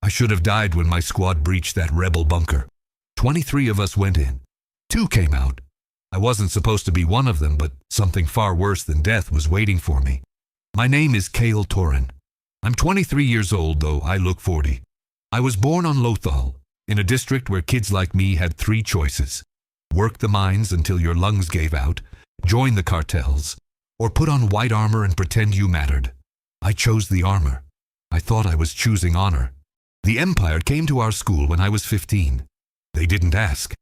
I should have died when my squad breached that rebel bunker. 23 of us went in. 2 came out. I wasn't supposed to be one of them, but something far worse than death was waiting for me. My name is Kale Torin. I'm 23 years old, though I look 40. I was born on Lothal, in a district where kids like me had 3 choices. Work the mines until your lungs gave out, join the cartels, or put on white armor and pretend you mattered. I chose the armor. I thought I was choosing honor. The Empire came to our school when I was 15. They didn't ask.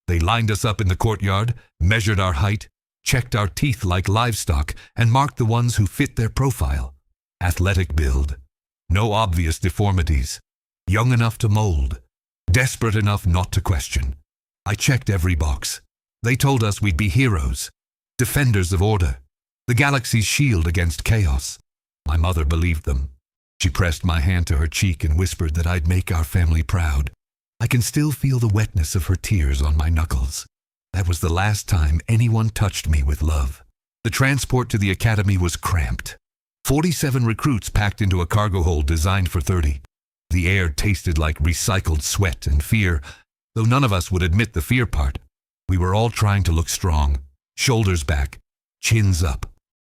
They lined us up in the courtyard, measured our height, checked our teeth like livestock, and marked the ones who fit their profile. Athletic build. No obvious deformities. Young enough to mold. Desperate enough not to question. I checked every box. They told us we'd be heroes. Defenders of order. The galaxy's shield against chaos. My mother believed them. She pressed my hand to her cheek and whispered that I'd make our family proud. I can still feel the wetness of her tears on my knuckles. That was the last time anyone touched me with love. The transport to the academy was cramped. 47 recruits packed into a cargo hold designed for 30. The air tasted like recycled sweat and fear, though none of us would admit the fear part. We were all trying to look strong, shoulders back, chins up.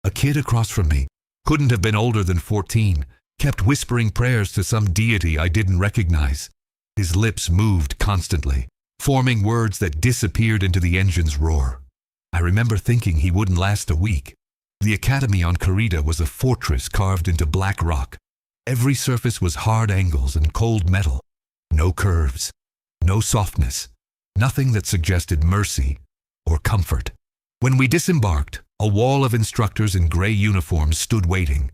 A kid across from me, couldn't have been older than 14, kept whispering prayers to some deity I didn't recognize. His lips moved constantly, forming words that disappeared into the engine's roar. I remember thinking he wouldn't last a week. The academy on Karita was a fortress carved into black rock. Every surface was hard angles and cold metal. No curves, no softness, nothing that suggested mercy or comfort. When we disembarked, a wall of instructors in gray uniforms stood waiting.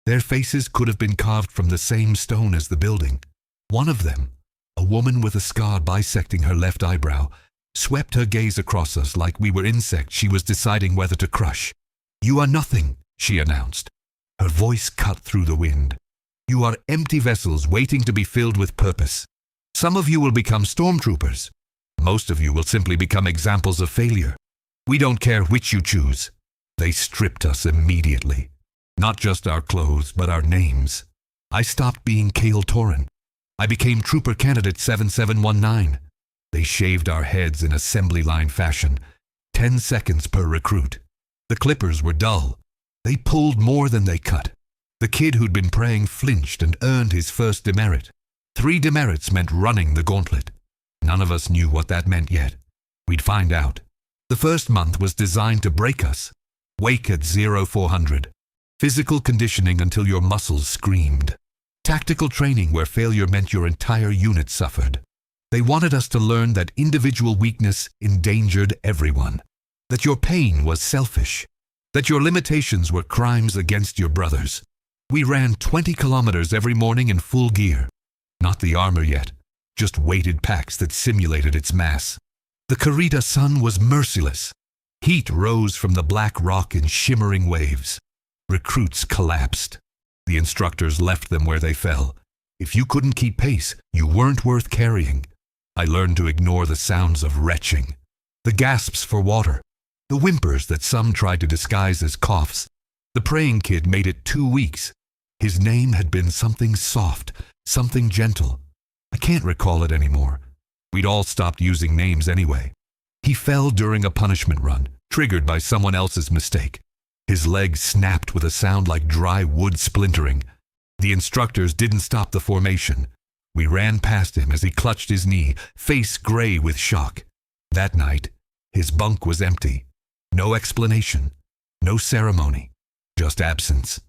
Their faces could have been carved from the same stone as the building. One of them, a woman with a scar bisecting her left eyebrow, swept her gaze across us like we were insects she was deciding whether to crush. "You are nothing," she announced. Her voice cut through the wind. "You are empty vessels waiting to be filled with purpose. Some of you will become stormtroopers. Most of you will simply become examples of failure. We don't care which you choose." They stripped us immediately. Not just our clothes, but our names. I stopped being Kale Torin. I became Trooper Candidate 7719. They shaved our heads in assembly line fashion, 10 seconds per recruit. The clippers were dull. They pulled more than they cut. The kid who'd been praying flinched and earned his first demerit. 3 demerits meant running the gauntlet. None of us knew what that meant yet. We'd find out. The first month was designed to break us. Wake at 0400. Physical conditioning until your muscles screamed. Tactical training where failure meant your entire unit suffered. They wanted us to learn that individual weakness endangered everyone. That your pain was selfish. That your limitations were crimes against your brothers. We ran 20 kilometers every morning in full gear. Not the armor yet, just weighted packs that simulated its mass. The Karita sun was merciless. Heat rose from the black rock in shimmering waves. Recruits collapsed. The instructors left them where they fell. If you couldn't keep pace, you weren't worth carrying. I learned to ignore the sounds of retching. The gasps for water. The whimpers that some tried to disguise as coughs. The praying kid made it 2 weeks. His name had been something soft, something gentle. I can't recall it anymore. We'd all stopped using names anyway. He fell during a punishment run, triggered by someone else's mistake. His leg snapped with a sound like dry wood splintering. The instructors didn't stop the formation. We ran past him as he clutched his knee, face gray with shock. That night, his bunk was empty. No explanation, no ceremony, just absence.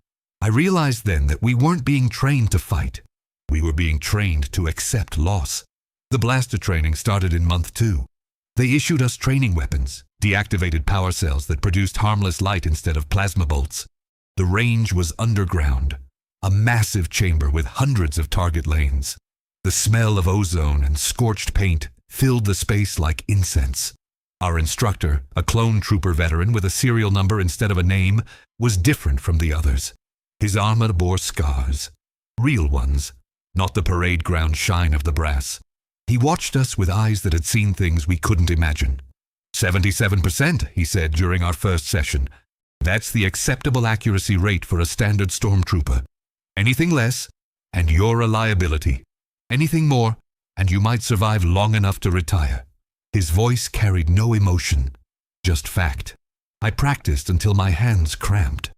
I realized then that we weren't being trained to fight. We were being trained to accept loss. The blaster training started in month 2. They issued us training weapons, deactivated power cells that produced harmless light instead of plasma bolts. The range was underground, a massive chamber with hundreds of target lanes. The smell of ozone and scorched paint filled the space like incense. Our instructor, a clone trooper veteran with a serial number instead of a name, was different from the others. His armor bore scars, real ones, not the parade ground shine of the brass. He watched us with eyes that had seen things we couldn't imagine. 77%, he said during our first session. That's the acceptable accuracy rate for a standard stormtrooper. Anything less, and you're a liability. Anything more, and you might survive long enough to retire." His voice carried no emotion, just fact. I practiced until my hands cramped,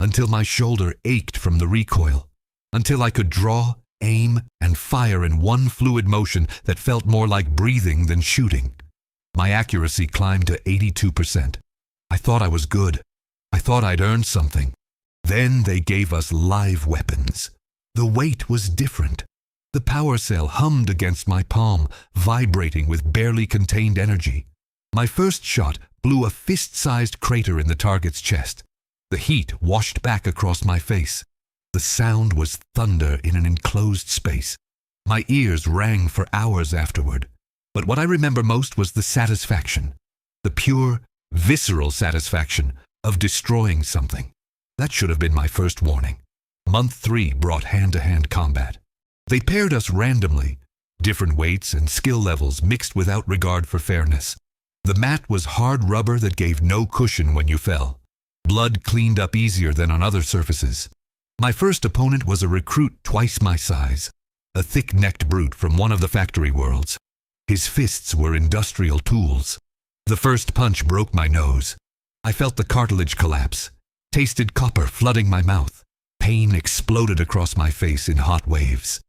until my shoulder ached from the recoil, until I could draw, aim, and fire in one fluid motion that felt more like breathing than shooting. My accuracy climbed to 82%. I thought I was good. I thought I'd earned something. Then they gave us live weapons. The weight was different. The power cell hummed against my palm, vibrating with barely contained energy. My first shot blew a fist-sized crater in the target's chest. The heat washed back across my face. The sound was thunder in an enclosed space. My ears rang for hours afterward. But what I remember most was the satisfaction, the pure, visceral satisfaction of destroying something. That should have been my first warning. Month 3 brought hand-to-hand combat. They paired us randomly, different weights and skill levels mixed without regard for fairness. The mat was hard rubber that gave no cushion when you fell. Blood cleaned up easier than on other surfaces. My first opponent was a recruit twice my size, a thick-necked brute from one of the factory worlds. His fists were industrial tools. The first punch broke my nose. I felt the cartilage collapse, tasted copper flooding my mouth. Pain exploded across my face in hot waves.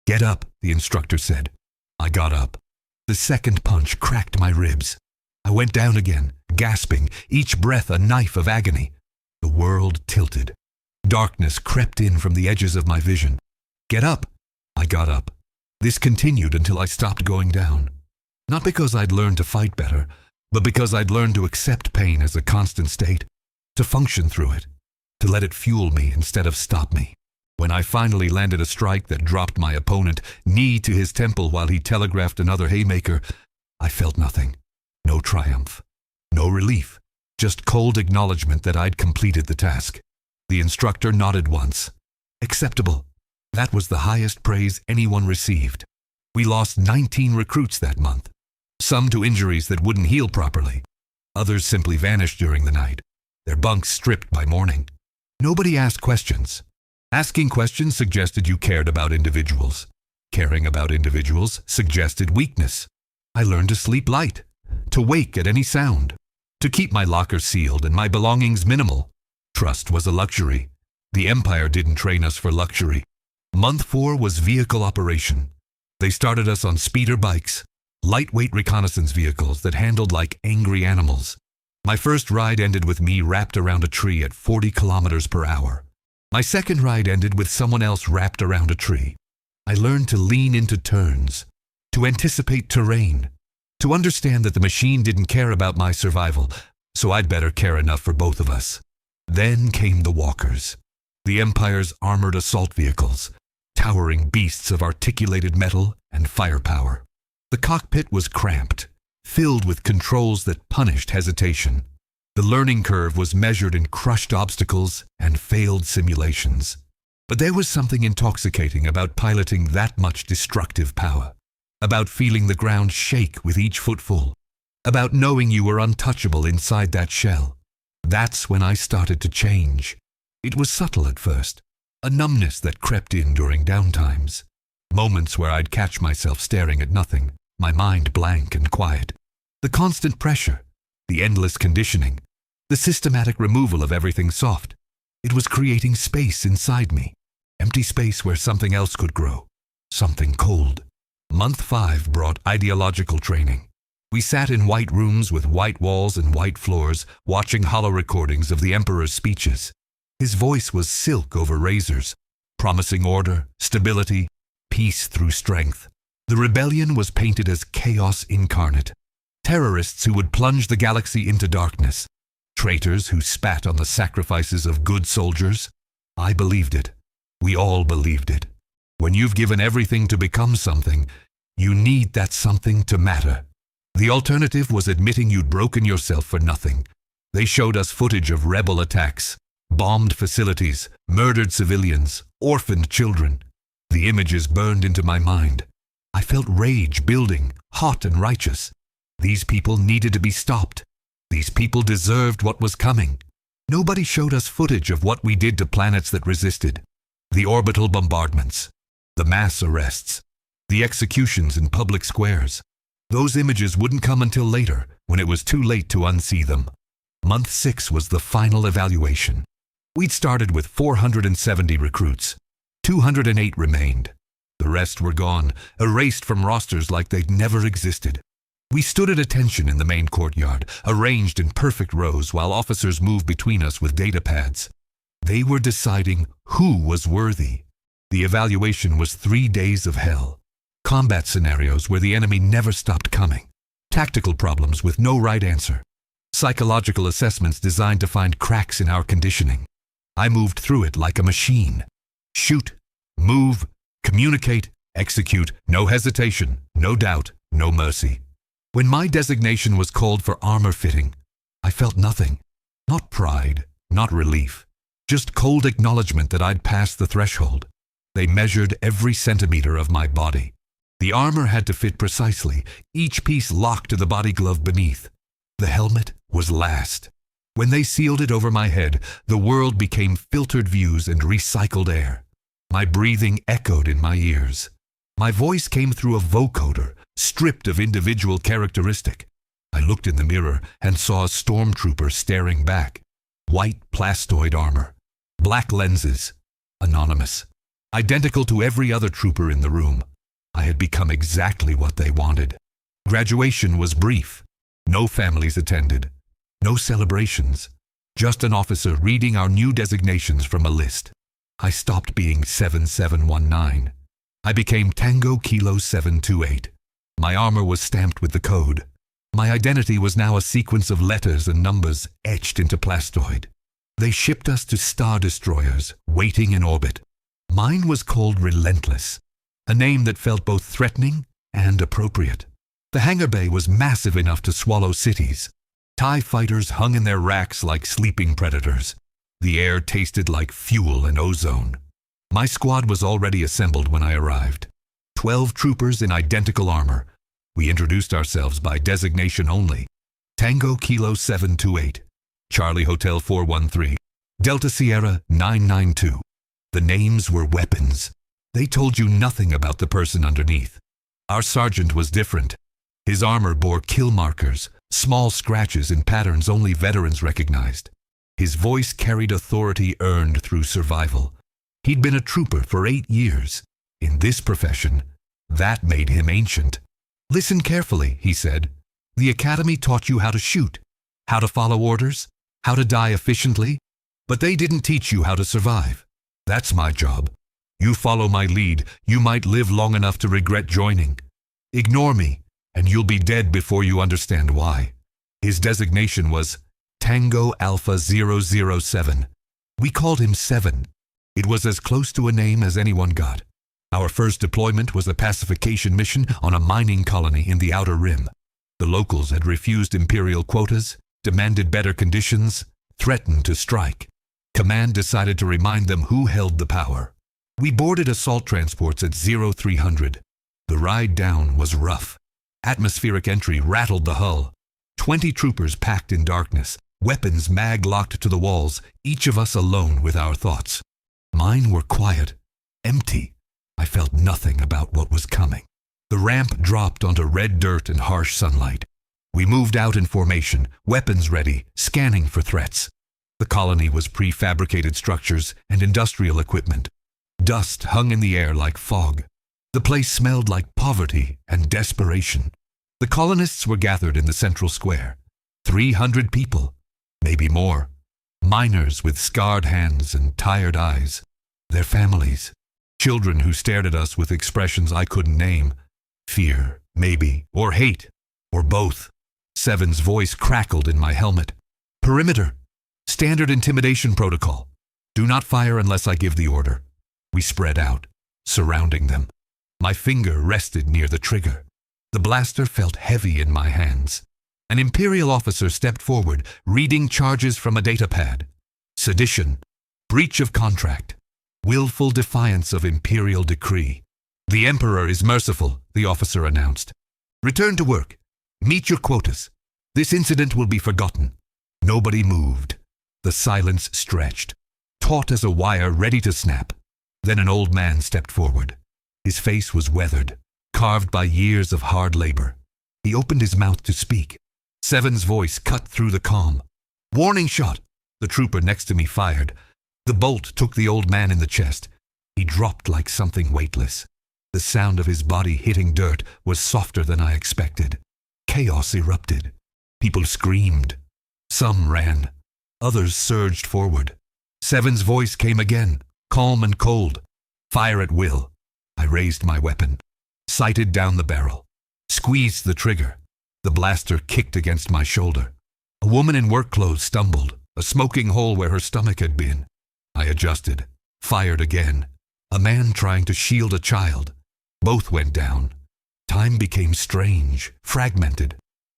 "Get up," the instructor said. I got up. The second punch cracked my ribs. I went down again, gasping, each breath a knife of agony. The world tilted. Darkness crept in from the edges of my vision. "Get up." I got up. This continued until I stopped going down. Not because I'd learned to fight better, but because I'd learned to accept pain as a constant state, to function through it, to let it fuel me instead of stop me. When I finally landed a strike that dropped my opponent, knee to his temple while he telegraphed another haymaker, I felt nothing. No triumph. No relief. Just cold acknowledgement that I'd completed the task. The instructor nodded once. Acceptable. That was the highest praise anyone received. We lost 19 recruits that month. Some to injuries that wouldn't heal properly. Others simply vanished during the night, their bunks stripped by morning. Nobody asked questions. Asking questions suggested you cared about individuals. Caring about individuals suggested weakness. I learned to sleep light, to wake at any sound, to keep my locker sealed and my belongings minimal. Trust was a luxury. The Empire didn't train us for luxury. Month 4 was vehicle operation. They started us on speeder bikes, lightweight reconnaissance vehicles that handled like angry animals. My first ride ended with me wrapped around a tree at 40 kilometers per hour. My second ride ended with someone else wrapped around a tree. I learned to lean into turns, to anticipate terrain, to understand that the machine didn't care about my survival, so I'd better care enough for both of us. Then came the walkers, the Empire's armored assault vehicles, towering beasts of articulated metal and firepower. The cockpit was cramped, filled with controls that punished hesitation. The learning curve was measured in crushed obstacles and failed simulations. But there was something intoxicating about piloting that much destructive power, about feeling the ground shake with each footfall, about knowing you were untouchable inside that shell. That's when I started to change. It was subtle at first, a numbness that crept in during downtimes, moments where I'd catch myself staring at nothing, my mind blank and quiet. The constant pressure, the endless conditioning, the systematic removal of everything soft. It was creating space inside me, empty space where something else could grow, something cold. Month 5 brought ideological training. We sat in white rooms with white walls and white floors, watching holo recordings of the Emperor's speeches. His voice was silk over razors, promising order, stability, peace through strength. The rebellion was painted as chaos incarnate. Terrorists who would plunge the galaxy into darkness. Traitors who spat on the sacrifices of good soldiers. I believed it. We all believed it. When you've given everything to become something, you need that something to matter. The alternative was admitting you'd broken yourself for nothing. They showed us footage of rebel attacks, bombed facilities, murdered civilians, orphaned children. The images burned into my mind. I felt rage building, hot and righteous. These people needed to be stopped. These people deserved what was coming. Nobody showed us footage of what we did to planets that resisted. The orbital bombardments, the mass arrests, the executions in public squares. Those images wouldn't come until later, when it was too late to unsee them. Month 6 was the final evaluation. We'd started with 470 recruits. 208 remained. The rest were gone, erased from rosters like they'd never existed. We stood at attention in the main courtyard, arranged in perfect rows while officers moved between us with data pads. They were deciding who was worthy. The evaluation was 3 days of hell. Combat scenarios where the enemy never stopped coming. Tactical problems with no right answer. Psychological assessments designed to find cracks in our conditioning. I moved through it like a machine. Shoot, move, communicate, execute, no hesitation, no doubt, no mercy. When my designation was called for armor fitting, I felt nothing. Not pride, not relief. Just cold acknowledgement that I'd passed the threshold. They measured every centimeter of my body. The armor had to fit precisely, each piece locked to the body glove beneath. The helmet was last. When they sealed it over my head, the world became filtered views and recycled air. My breathing echoed in my ears. My voice came through a vocoder, stripped of individual characteristic. I looked in the mirror and saw a Stormtrooper staring back. White plastoid armor. Black lenses. Anonymous. Identical to every other trooper in the room. I had become exactly what they wanted. Graduation was brief. No families attended. No celebrations. Just an officer reading our new designations from a list. I stopped being 7719. I became Tango Kilo 728. My armor was stamped with the code. My identity was now a sequence of letters and numbers etched into plastoid. They shipped us to star destroyers, waiting in orbit. Mine was called Relentless, a name that felt both threatening and appropriate. The hangar bay was massive enough to swallow cities. TIE fighters hung in their racks like sleeping predators. The air tasted like fuel and ozone. My squad was already assembled when I arrived. 12 troopers in identical armor. We introduced ourselves by designation only. Tango Kilo 728, Charlie Hotel 413, Delta Sierra 992. The names were weapons. They told you nothing about the person underneath. Our sergeant was different. His armor bore kill markers, small scratches in patterns only veterans recognized. His voice carried authority earned through survival. He'd been a trooper for 8 years. In this profession, that made him ancient. Listen carefully, he said. The academy taught you how to shoot, how to follow orders, how to die efficiently, but they didn't teach you how to survive. That's my job. You follow my lead, you might live long enough to regret joining. Ignore me, and you'll be dead before you understand why. His designation was Tango Alpha 007. We called him 7. It was as close to a name as anyone got. Our first deployment was a pacification mission on a mining colony in the Outer Rim. The locals had refused imperial quotas, demanded better conditions, threatened to strike. Command decided to remind them who held the power. We boarded assault transports at 0300. The ride down was rough. Atmospheric entry rattled the hull. 20 troopers packed in darkness, weapons mag-locked to the walls, each of us alone with our thoughts. Mine were quiet, empty. I felt nothing about what was coming. The ramp dropped onto red dirt and harsh sunlight. We moved out in formation, weapons ready, scanning for threats. The colony was prefabricated structures and industrial equipment. Dust hung in the air like fog. The place smelled like poverty and desperation. The colonists were gathered in the central square. 300 people, maybe more. Miners with scarred hands and tired eyes. Their families. Children who stared at us with expressions I couldn't name. Fear, maybe, or hate, or both. Seven's voice crackled in my helmet. Perimeter. Standard intimidation protocol. Do not fire unless I give the order. We spread out, surrounding them. My finger rested near the trigger. The blaster felt heavy in my hands. An Imperial officer stepped forward, reading charges from a datapad. Sedition. Breach of contract. Willful defiance of Imperial decree. The Emperor is merciful, the officer announced. Return to work. Meet your quotas. This incident will be forgotten. Nobody moved. The silence stretched, taut as a wire ready to snap. Then an old man stepped forward. His face was weathered. carved by years of hard labor. He opened his mouth to speak. Seven's voice cut through the calm. "Warning shot!" The trooper next to me fired. The bolt took the old man in the chest. He dropped like something weightless. The sound of his body hitting dirt was softer than I expected. Chaos erupted. People screamed. Some ran. Others surged forward. Seven's voice came again, calm and cold. "Fire at will." I raised my weapon, sighted down the barrel, squeezed the trigger. The blaster kicked against my shoulder. A woman in work clothes stumbled, a smoking hole where her stomach had been. I adjusted, fired again. A man trying to shield a child. Both went down. Time became strange, fragmented.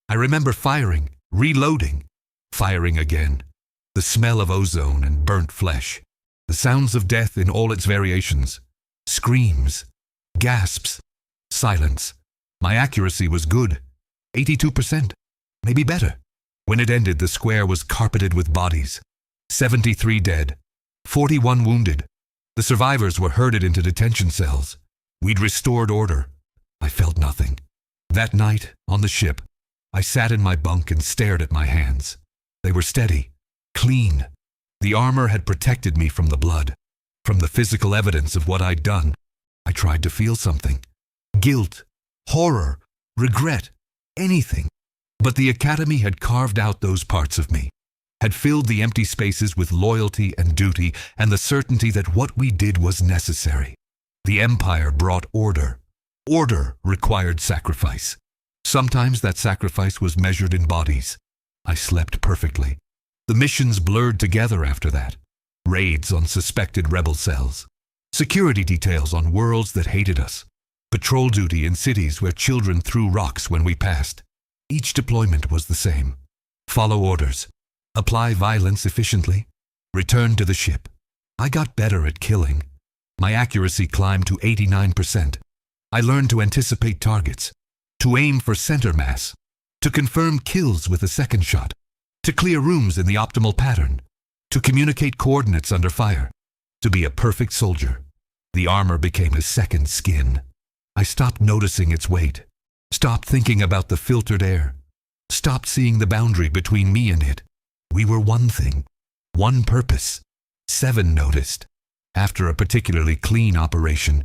I remember firing, reloading, firing again. The smell of ozone and burnt flesh. The sounds of death in all its variations. Screams, gasps, silence. My accuracy was good. 82%, maybe better. When it ended, the square was carpeted with bodies. 73 dead, 41 wounded. The survivors were herded into detention cells. We'd restored order. I felt nothing. That night, on the ship, I sat in my bunk and stared at my hands. They were steady, clean. The armor had protected me from the blood, from the physical evidence of what I'd done. I tried to feel something. Guilt, horror, regret, anything. But the Academy had carved out those parts of me, had filled the empty spaces with loyalty and duty and the certainty that what we did was necessary. The Empire brought order. Order required sacrifice. Sometimes that sacrifice was measured in bodies. I slept perfectly. The missions blurred together after that. Raids on suspected rebel cells. Security details on worlds that hated us. Patrol duty in cities where children threw rocks when we passed. Each deployment was the same. Follow orders. Apply violence efficiently. Return to the ship. I got better at killing. My accuracy climbed to 89%. I learned to anticipate targets, to aim for center mass, to confirm kills with a second shot, to clear rooms in the optimal pattern, to communicate coordinates under fire, to be a perfect soldier. The armor became a second skin. I stopped noticing its weight, stopped thinking about the filtered air, stopped seeing the boundary between me and it. We were one thing, one purpose. Seven noticed. After a particularly clean operation,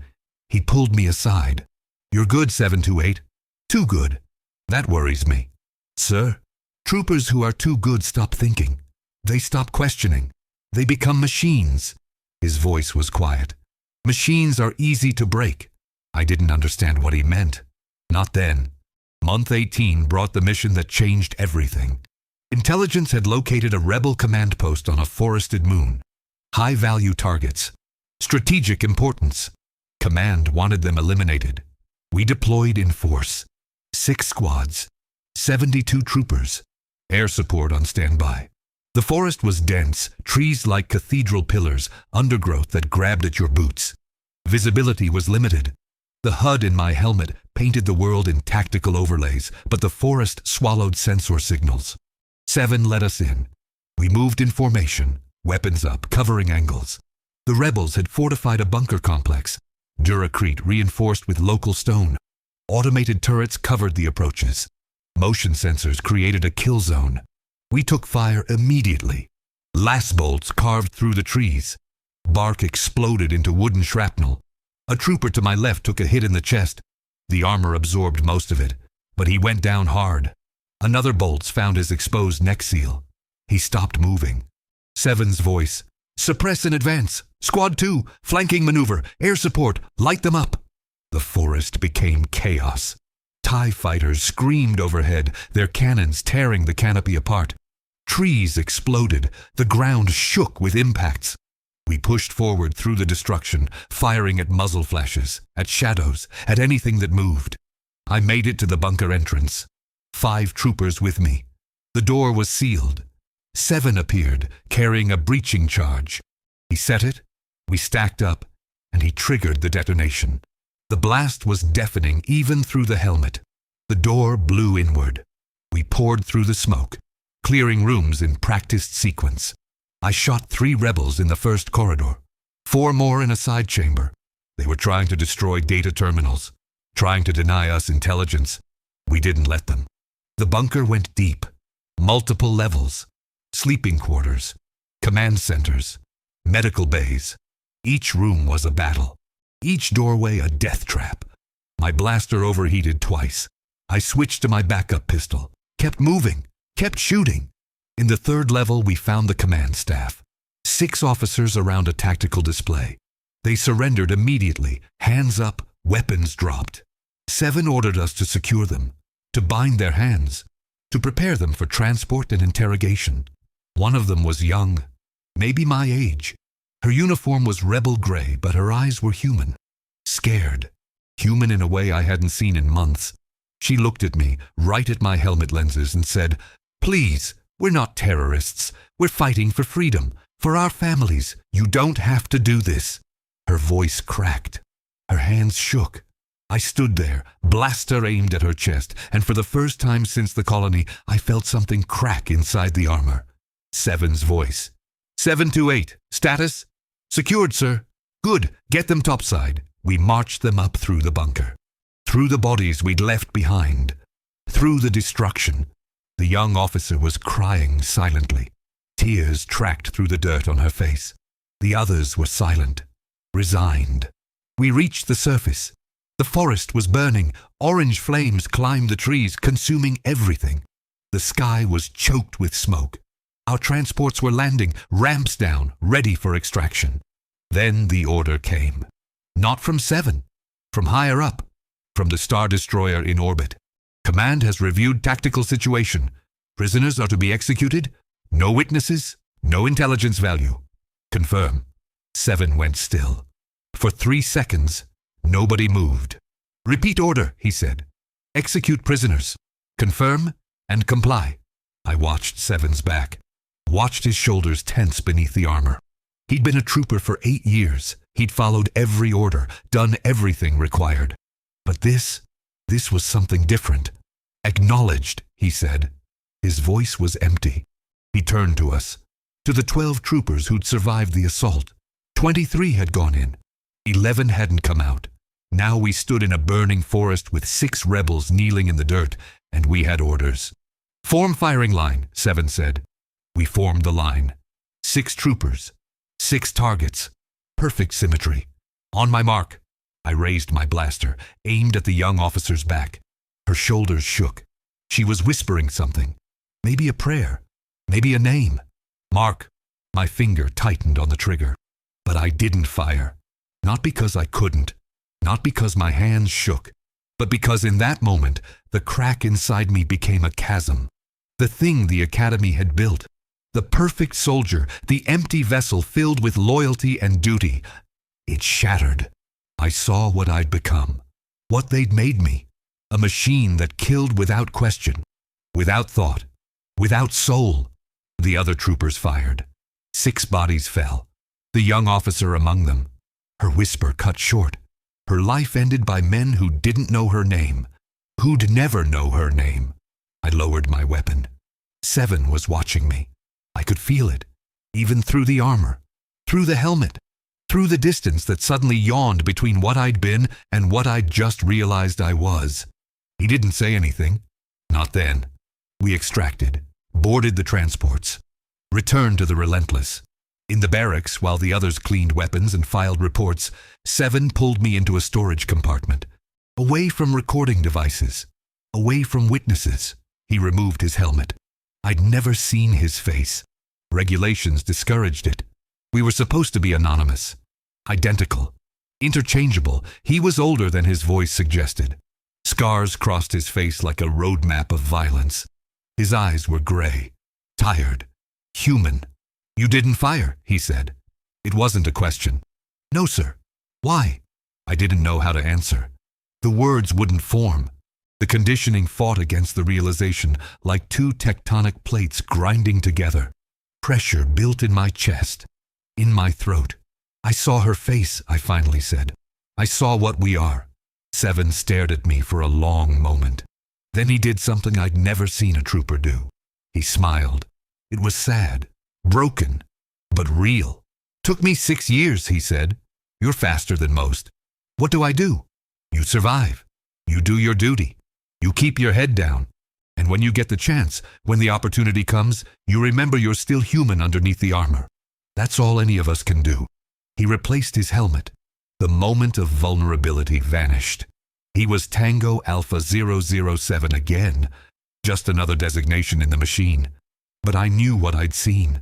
he pulled me aside. "You're good, 728. Too good. That worries me." "Sir, troopers who are too good stop thinking. They stop questioning. They become machines." His voice was quiet. "Machines are easy to break." I didn't understand what he meant. Not then. Month 18 brought the mission that changed everything. Intelligence had located a rebel command post on a forested moon. High-value targets. Strategic importance. Command wanted them eliminated. We deployed in force. 6 squads. 72 troopers. Air support on standby. The forest was dense, trees like cathedral pillars, undergrowth that grabbed at your boots. Visibility was limited. The HUD in my helmet painted the world in tactical overlays, but the forest swallowed sensor signals. 7 let us in. We moved in formation, weapons up, covering angles. The rebels had fortified a bunker complex, Duracrete reinforced with local stone. Automated turrets covered the approaches. Motion sensors created a kill zone. We took fire immediately. Lass bolts carved through the trees. Bark exploded into wooden shrapnel. A trooper to my left took a hit in the chest. The armor absorbed most of it, but he went down hard. Another bolt found his exposed neck seal. He stopped moving. Seven's voice. "Suppress in advance. Squad 2, flanking maneuver, air support, light them up." The forest became chaos. TIE fighters screamed overhead, their cannons tearing the canopy apart. Trees exploded, the ground shook with impacts. We pushed forward through the destruction, firing at muzzle flashes, at shadows, at anything that moved. I made it to the bunker entrance. 5 troopers with me. The door was sealed. 7 appeared, carrying a breaching charge. He set it, we stacked up, and he triggered the detonation. The blast was deafening even through the helmet. The door blew inward. We poured through the smoke, clearing rooms in practiced sequence. I shot 3 rebels in the first corridor, 4 more in a side chamber. They were trying to destroy data terminals. trying to deny us intelligence. We didn't let them. The bunker went deep. Multiple levels. Sleeping quarters. Command centers. Medical bays. Each room was a battle. Each doorway a death trap. My blaster overheated twice. I switched to my backup pistol. Kept moving. Kept shooting. In the third level, we found the command staff. 6 officers around a tactical display. They surrendered immediately, hands up, weapons dropped. 7 ordered us to secure them, to bind their hands, to prepare them for transport and interrogation. One of them was young, maybe my age. Her uniform was rebel gray, but her eyes were human. Scared. Human in a way I hadn't seen in months. She looked at me, right at my helmet lenses, and said, "Please, we're not terrorists. We're fighting for freedom, for our families. You don't have to do this." Her voice cracked. Her hands shook. I stood there, blaster aimed at her chest, and for the first time since the colony, I felt something crack inside the armor. Seven's voice. 728, status? Secured, sir. Good, get them topside. We marched them up through the bunker. Through the bodies we'd left behind. Through the destruction. The young officer was crying silently. Tears tracked through the dirt on her face. The others were silent, resigned. We reached the surface. The forest was burning. Orange flames climbed the trees, consuming everything. The sky was choked with smoke. Our transports were landing, ramps down, ready for extraction. Then the order came. Not from 7, from higher up, from the Star Destroyer in orbit. Command has reviewed tactical situation. Prisoners are to be executed. No witnesses, no intelligence value. Confirm. 7 went still. For 3 seconds, nobody moved. Repeat order, he said. Execute prisoners. Confirm and comply. I watched 7's back, watched his shoulders tense beneath the armor. He'd been a trooper for 8 years. He'd followed every order, done everything required. But this was something different. Acknowledged, he said. His voice was empty. He turned to us, to the 12 troopers who'd survived the assault. 23 had gone in. 11 hadn't come out. Now we stood in a burning forest with 6 rebels kneeling in the dirt, and we had orders. Form firing line, 7 said. We formed the line. 6 troopers. 6 targets. Perfect symmetry. On my mark. I raised my blaster, aimed at the young officer's back. Her shoulders shook. She was whispering something. Maybe a prayer. Maybe a name. Mark. My finger tightened on the trigger. But I didn't fire. Not because I couldn't. Not because my hands shook. But because in that moment, the crack inside me became a chasm. The thing the Academy had built. The perfect soldier, the empty vessel filled with loyalty and duty. It shattered. I saw what I'd become. What they'd made me. A machine that killed without question. Without thought. Without soul. The other troopers fired. 6 bodies fell. The young officer among them. Her whisper cut short. Her life ended by men who didn't know her name. Who'd never know her name. I lowered my weapon. 7 was watching me. I could feel it, even through the armor, through the helmet, through the distance that suddenly yawned between what I'd been and what I'd just realized I was. He didn't say anything. Not then. We extracted, boarded the transports, returned to the Relentless. In the barracks, while the others cleaned weapons and filed reports, 7 pulled me into a storage compartment, away from recording devices, away from witnesses. He removed his helmet. I'd never seen his face. Regulations discouraged it. We were supposed to be anonymous, identical, interchangeable. He was older than his voice suggested. Scars crossed his face like a roadmap of violence. His eyes were gray, tired, human. You didn't fire, he said. It wasn't a question. No, sir. Why? I didn't know how to answer. The words wouldn't form. The conditioning fought against the realization like 2 tectonic plates grinding together. Pressure built in my chest, in my throat. I saw her face, I finally said. I saw what we are. 7 stared at me for a long moment. Then he did something I'd never seen a trooper do. He smiled. It was sad, broken, but real. Took me 6 years, he said. You're faster than most. What do? You survive. You do your duty. You keep your head down. And when you get the chance, when the opportunity comes, you remember you're still human underneath the armor. That's all any of us can do. He replaced his helmet. The moment of vulnerability vanished. He was Tango Alpha 007 again, just another designation in the machine. But I knew what I'd seen.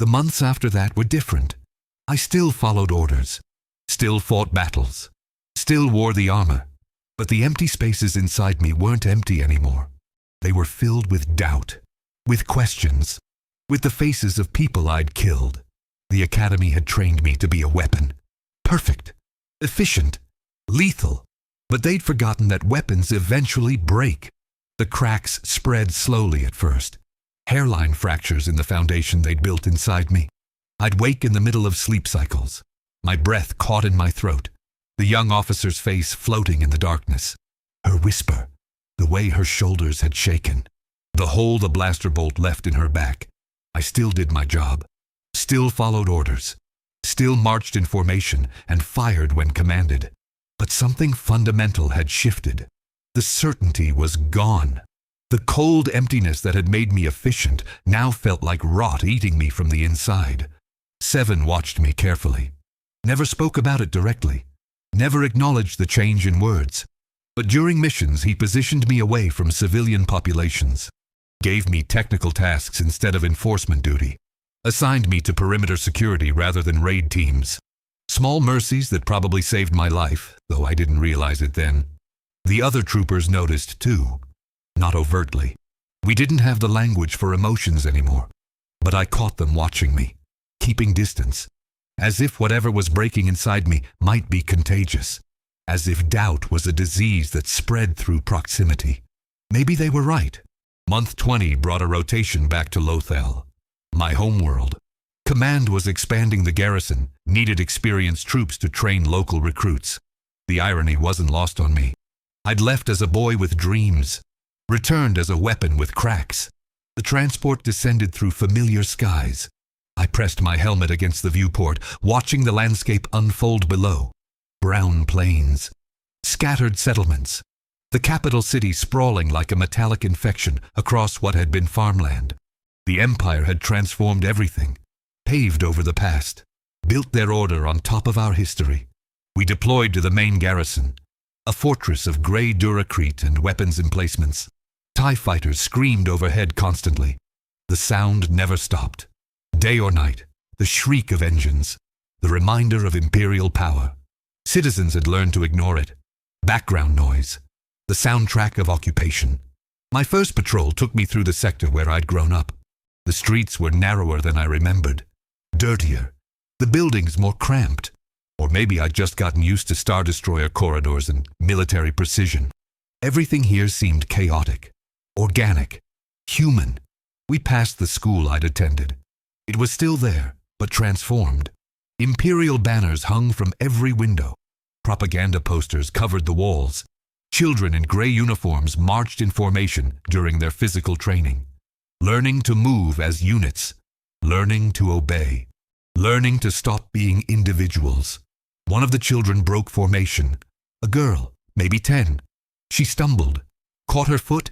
The months after that were different. I still followed orders, still fought battles, still wore the armor. But the empty spaces inside me weren't empty anymore. They were filled with doubt, with questions, with the faces of people I'd killed. The Academy had trained me to be a weapon. Perfect, efficient, lethal. But they'd forgotten that weapons eventually break. The cracks spread slowly at first. Hairline fractures in the foundation they'd built inside me. I'd wake in the middle of sleep cycles, my breath caught in my throat, the young officer's face floating in the darkness. Her whisper, the way her shoulders had shaken, the hole the blaster bolt left in her back. I still did my job, still followed orders, still marched in formation and fired when commanded. But something fundamental had shifted. The certainty was gone. The cold emptiness that had made me efficient now felt like rot eating me from the inside. Seven watched me carefully. Never spoke about it directly. Never acknowledged the change in words. But during missions, he positioned me away from civilian populations. Gave me technical tasks instead of enforcement duty. Assigned me to perimeter security rather than raid teams. Small mercies that probably saved my life, though I didn't realize it then. The other troopers noticed too. Not overtly. We didn't have the language for emotions anymore. But I caught them watching me, keeping distance, as if whatever was breaking inside me might be contagious, as if doubt was a disease that spread through proximity. Maybe they were right. Month 20 brought a rotation back to Lothal, my homeworld. Command was expanding the garrison, needed experienced troops to train local recruits. The irony wasn't lost on me. I'd left as a boy with dreams, returned as a weapon with cracks. The transport descended through familiar skies. I pressed my helmet against the viewport, watching the landscape unfold below. Brown plains, scattered settlements, the capital city sprawling like a metallic infection across what had been farmland. The Empire had transformed everything, paved over the past, built their order on top of our history. We deployed to the main garrison, a fortress of gray duracrete and weapons emplacements. TIE fighters screamed overhead constantly. The sound never stopped. Day or night, the shriek of engines, the reminder of imperial power. Citizens had learned to ignore it. Background noise, the soundtrack of occupation. My first patrol took me through the sector where I'd grown up. The streets were narrower than I remembered, dirtier, the buildings more cramped. Or maybe I'd just gotten used to Star Destroyer corridors and military precision. Everything here seemed chaotic, organic, human. We passed the school I'd attended. It was still there, but transformed. Imperial banners hung from every window. Propaganda posters covered the walls. Children in gray uniforms marched in formation during their physical training. Learning to move as units. Learning to obey. Learning to stop being individuals. One of the children broke formation. A girl, maybe 10. She stumbled, caught her foot,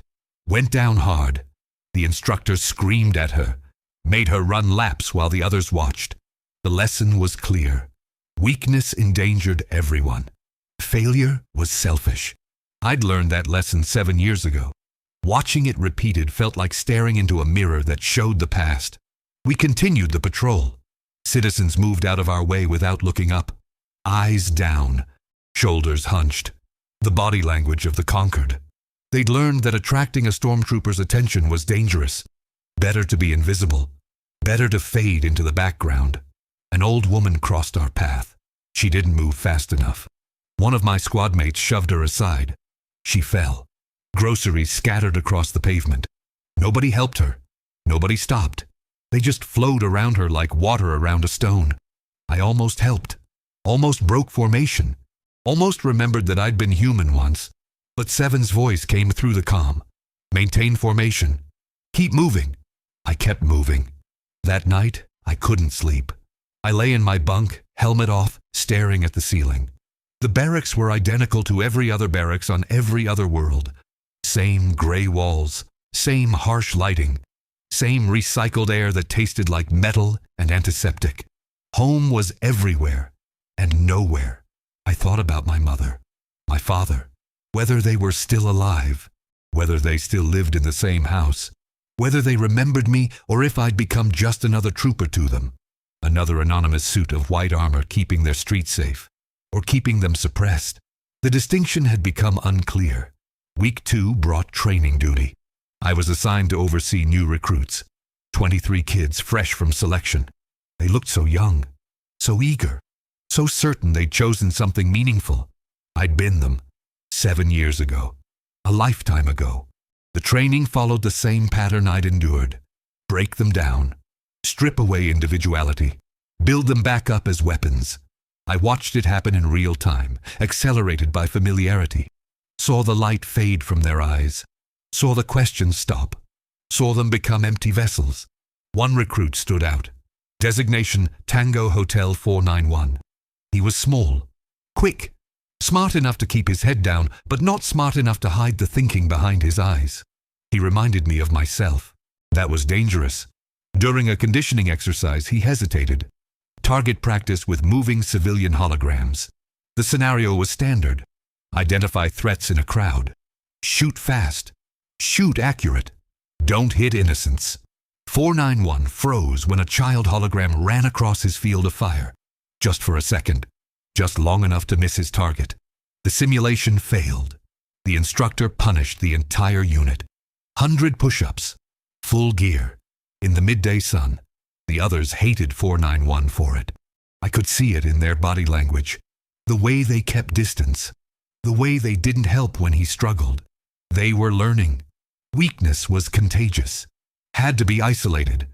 went down hard. The instructor screamed at her, made her run laps while the others watched. The lesson was clear. Weakness endangered everyone. Failure was selfish. I'd learned that lesson 7 years ago. Watching it repeated felt like staring into a mirror that showed the past. We continued the patrol. Citizens moved out of our way without looking up. Eyes down, shoulders hunched. The body language of the conquered. They'd learned that attracting a stormtrooper's attention was dangerous. Better to be invisible. Better to fade into the background. An old woman crossed our path. She didn't move fast enough. One of my squad mates shoved her aside. She fell. Groceries scattered across the pavement. Nobody helped her. Nobody stopped. They just flowed around her like water around a stone. I almost helped. Almost broke formation. Almost remembered that I'd been human once. But Seven's voice came through the comm. Maintain formation. Keep moving. I kept moving. That night, I couldn't sleep. I lay in my bunk, helmet off, staring at the ceiling. The The barracks were identical to every other barracks on every other world. Same gray walls, same harsh lighting, same recycled air that tasted like metal and antiseptic. Home was everywhere and nowhere. I thought about my mother, my father, whether they were still alive, whether they still lived in the same house, whether they remembered me or if I'd become just another trooper to them, another anonymous suit of white armor keeping their street safe, or keeping them suppressed. The distinction had become unclear. Week 2 brought training duty. I was assigned to oversee new recruits, 23 kids fresh from selection. They looked so young, so eager, so certain they'd chosen something meaningful. I'd been them 7 years ago, a lifetime ago. The training followed the same pattern I'd endured. Break them down, strip away individuality, build them back up as weapons. I watched it happen in real time, accelerated by familiarity. Saw the light fade from their eyes, saw the questions stop, saw them become empty vessels. One recruit stood out. Designation Tango Hotel 491. He was small, quick, smart enough to keep his head down, but not smart enough to hide the thinking behind his eyes. He reminded me of myself. That was dangerous. During a conditioning exercise, he hesitated. Target practice with moving civilian holograms. The scenario was standard. Identify threats in a crowd. Shoot fast. Shoot accurate. Don't hit innocents. 491 froze when a child hologram ran across his field of fire. Just for a second. Just long enough to miss his target. The simulation failed. The instructor punished the entire unit. 100 push-ups. Full gear. In the midday sun. The others hated 491 for it. I could see it in their body language. The way they kept distance. The way they didn't help when he struggled. They were learning. Weakness was contagious. Had to be isolated.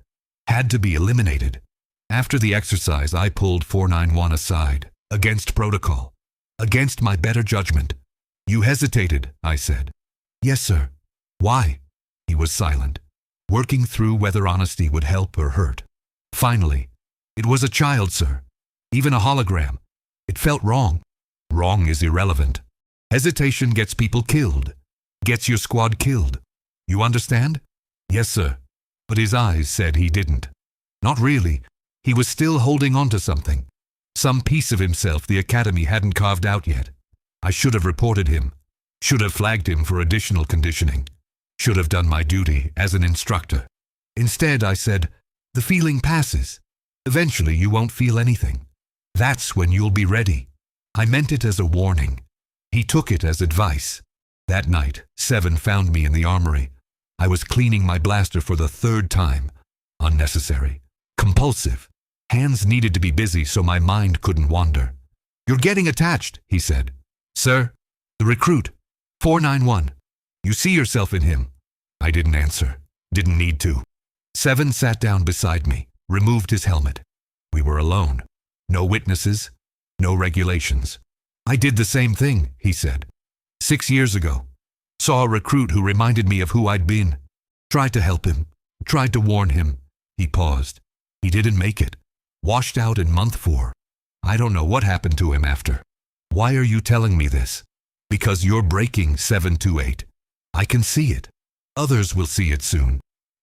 Had to be eliminated. After the exercise, I pulled 491 aside. Against protocol. Against my better judgment. You hesitated, I said. Yes, sir. Why? He was silent, working through whether honesty would help or hurt. Finally, it was a child, sir. Even a hologram. It felt wrong. Wrong is irrelevant. Hesitation gets people killed. Gets your squad killed. You understand? Yes, sir. But his eyes said he didn't. Not really. He was still holding on to something. Some piece of himself the academy hadn't carved out yet. I should have reported him. Should have flagged him for additional conditioning. Should have done my duty as an instructor. Instead, I said, the feeling passes. Eventually, you won't feel anything. That's when you'll be ready. I meant it as a warning. He took it as advice. That night, 7 found me in the armory. I was cleaning my blaster for the 3rd time. Unnecessary. Compulsive. Hands needed to be busy so my mind couldn't wander. You're getting attached, he said. Sir, the recruit, 491. You see yourself in him. I didn't answer. Didn't need to. 7 sat down beside me, removed his helmet. We were alone. No witnesses, no regulations. I did the same thing, he said. 6 years ago. Saw a recruit who reminded me of who I'd been. Tried to help him. Tried to warn him. He paused. He didn't make it. Washed out in month 4. I don't know what happened to him after. Why are you telling me this? Because you're breaking 728. I can see it. Others will see it soon.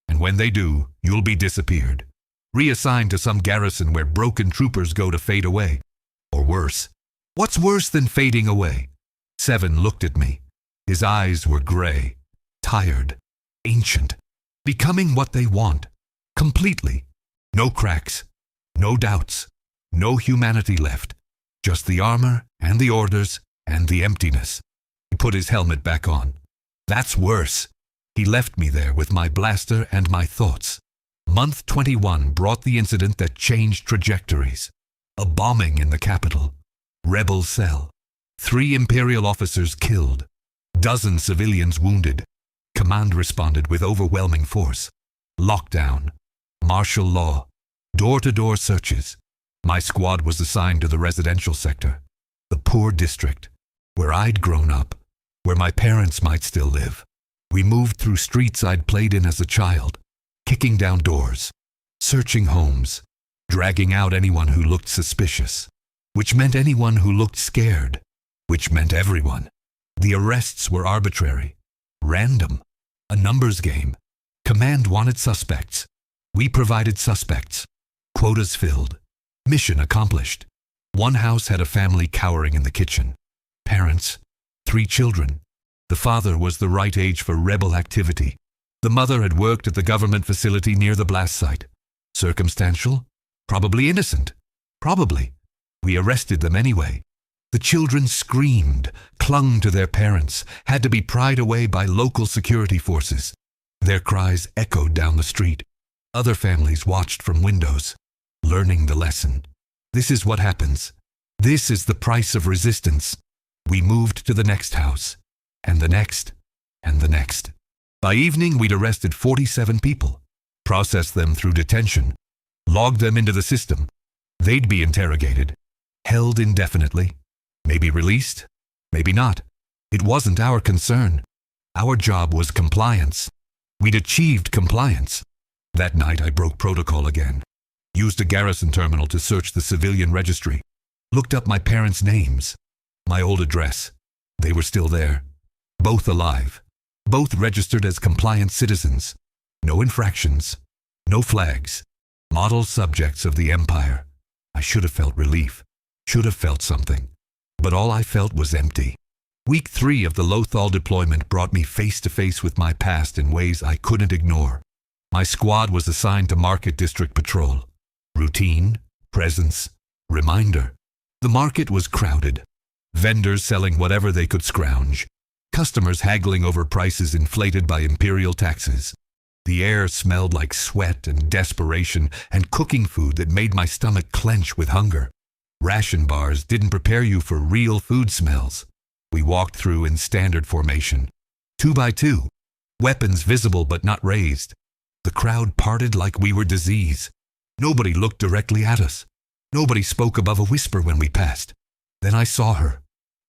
And when they do, you'll be disappeared. Reassigned to some garrison where broken troopers go to fade away. Or worse. What's worse than fading away? 7 looked at me. His eyes were gray, tired, ancient, becoming what they want. Completely. No cracks, no doubts, no humanity left. Just the armor and the orders and the emptiness. He put his helmet back on. That's worse. He left me there with my blaster and my thoughts. Month 21 brought the incident that changed trajectories. A bombing in the capital. Rebel cell. 3 Imperial officers killed. Dozens civilians wounded. Command responded with overwhelming force. Lockdown. Martial law. Door-to-door searches. My squad was assigned to the residential sector. The poor district. Where I'd grown up. Where my parents might still live. We moved through streets I'd played in as a child. Kicking down doors. Searching homes. Dragging out anyone who looked suspicious. Which meant anyone who looked scared. which meant everyone. The arrests were arbitrary, random, a numbers game. Command wanted suspects. We provided suspects. Quotas filled. Mission accomplished. One house had a family cowering in the kitchen. Parents, 3 children. The father was the right age for rebel activity. The mother had worked at the government facility near the blast site. Circumstantial? Probably innocent. Probably. We arrested them anyway. The children screamed, clung to their parents, had to be pried away by local security forces. Their cries echoed down the street. Other families watched from windows, learning the lesson. This is what happens. This is the price of resistance. We moved to the next house, and the next, and the next. By evening, we'd arrested 47 people, processed them through detention, logged them into the system. They'd be interrogated, held indefinitely, maybe released, maybe not. It wasn't our concern. Our job was compliance. We'd achieved compliance. That night, I broke protocol again. Used a garrison terminal to search the civilian registry. Looked up my parents' names. My old address. They were still there. Both alive. Both registered as compliant citizens. No infractions. No flags. Model subjects of the Empire. I should have felt relief. Should have felt something. But all I felt was empty. Week 3 of the Lothal deployment brought me face to face with my past in ways I couldn't ignore. My squad was assigned to Market District Patrol. Routine, presence, reminder. The market was crowded. Vendors selling whatever they could scrounge. Customers haggling over prices inflated by imperial taxes. The air smelled like sweat and desperation and cooking food that made my stomach clench with hunger. Ration bars didn't prepare you for real food smells. We walked through in standard formation. 2 by 2. Weapons visible but not raised. The crowd parted like we were disease. Nobody looked directly at us. Nobody spoke above a whisper when we passed. Then I saw her.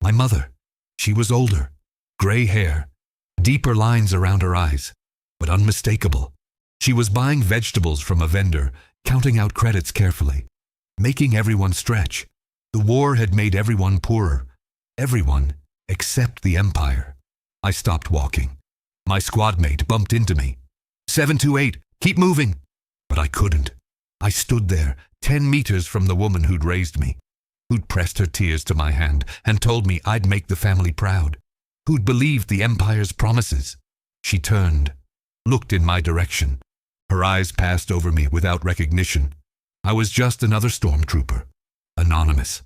My mother. She was older. Gray hair. Deeper lines around her eyes. But unmistakable. She was buying vegetables from a vendor, counting out credits carefully. Making everyone stretch. The war had made everyone poorer. Everyone except the Empire. I stopped walking. My squadmate bumped into me. 728, keep moving. But I couldn't. I stood there, 10 meters from the woman who'd raised me, who'd pressed her tears to my hand and told me I'd make the family proud, who'd believed the Empire's promises. She turned, looked in my direction. Her eyes passed over me without recognition. I was just another Stormtrooper. Anonymous.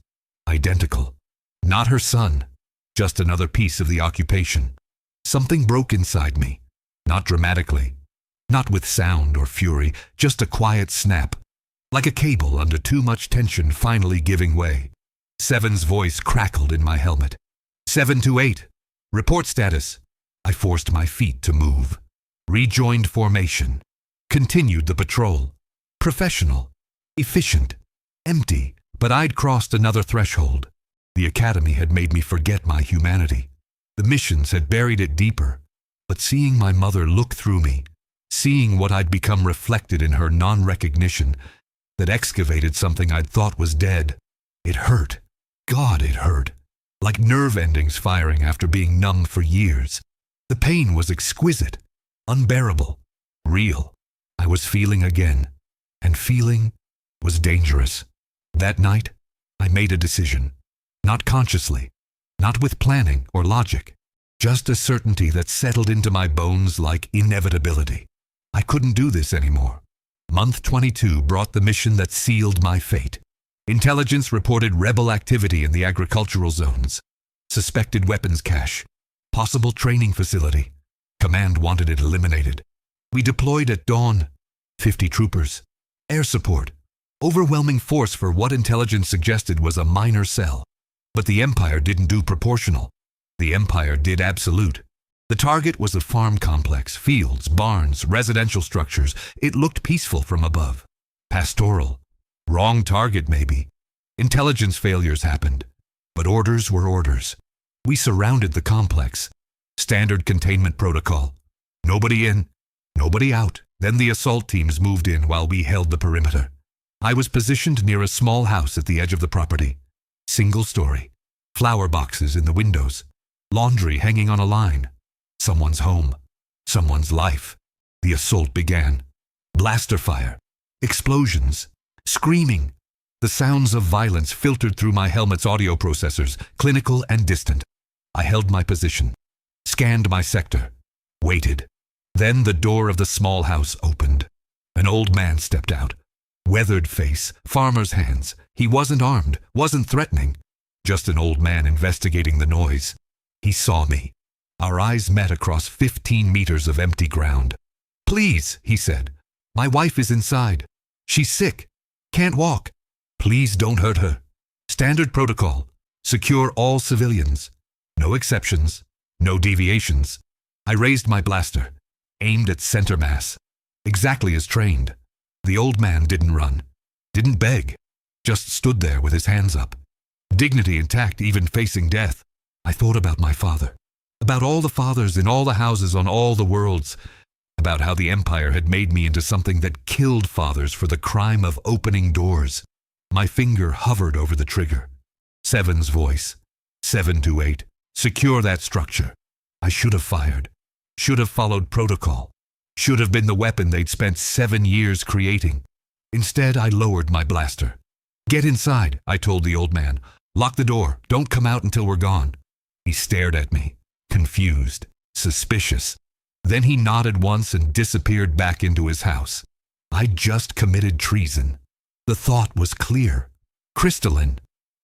Identical. Not her son. Just another piece of the occupation. Something broke inside me. Not dramatically. Not with sound or fury, just a quiet snap. Like a cable under too much tension finally giving way. Seven's voice crackled in my helmet. 728. Report status. I forced my feet to move. Rejoined formation. Continued the patrol. Professional. Efficient. Empty. But I'd crossed another threshold. The academy had made me forget my humanity. The missions had buried it deeper. But seeing my mother look through me, seeing what I'd become reflected in her non-recognition, that excavated something I'd thought was dead, it hurt. God, it hurt. Like nerve endings firing after being numb for years. The pain was exquisite, unbearable, real. I was feeling again, and feeling was dangerous. That night, I made a decision. Not consciously, not with planning or logic, just a certainty that settled into my bones like inevitability. I couldn't do this anymore. Month 22 brought the mission that sealed my fate. Intelligence reported rebel activity in the agricultural zones. Suspected weapons cache. Possible training facility. Command wanted it eliminated. We deployed at dawn. 50 troopers. Air support. Overwhelming force for what intelligence suggested was a minor cell. But the Empire didn't do proportional. The Empire did absolute. The target was a farm complex, fields, barns, residential structures. It looked peaceful from above. Pastoral. Wrong target, maybe. Intelligence failures happened. But orders were orders. We surrounded the complex. Standard containment protocol. Nobody in, nobody out. Then the assault teams moved in while we held the perimeter. I was positioned near a small house at the edge of the property. Single story. Flower boxes in the windows. Laundry hanging on a line. Someone's home. Someone's life. The assault began. Blaster fire. Explosions. Screaming. The sounds of violence filtered through my helmet's audio processors, clinical and distant. I held my position. Scanned my sector. Waited. Then the door of the small house opened. An old man stepped out. Weathered face, farmer's hands. He wasn't armed, wasn't threatening. Just an old man investigating the noise. He saw me. Our eyes met across 15 meters of empty ground. "Please," he said. "My wife is inside. She's sick. Can't walk. Please don't hurt her. Standard protocol. Secure all civilians. No exceptions. No deviations." I raised my blaster. Aimed at center mass. Exactly as trained. The old man didn't run. Didn't beg. Just stood there with his hands up. Dignity intact, even facing death. I thought about my father. About all the fathers in all the houses on all the worlds. About how the Empire had made me into something that killed fathers for the crime of opening doors. My finger hovered over the trigger. Seven's voice. 728. Secure that structure. I should have fired. Should have followed protocol. Should have been the weapon they'd spent 7 years creating. Instead, I lowered my blaster. "Get inside," I told the old man. "Lock the door. Don't come out until we're gone." He stared at me, confused, suspicious. Then he nodded once and disappeared back into his house. I'd just committed treason. The thought was clear, crystalline.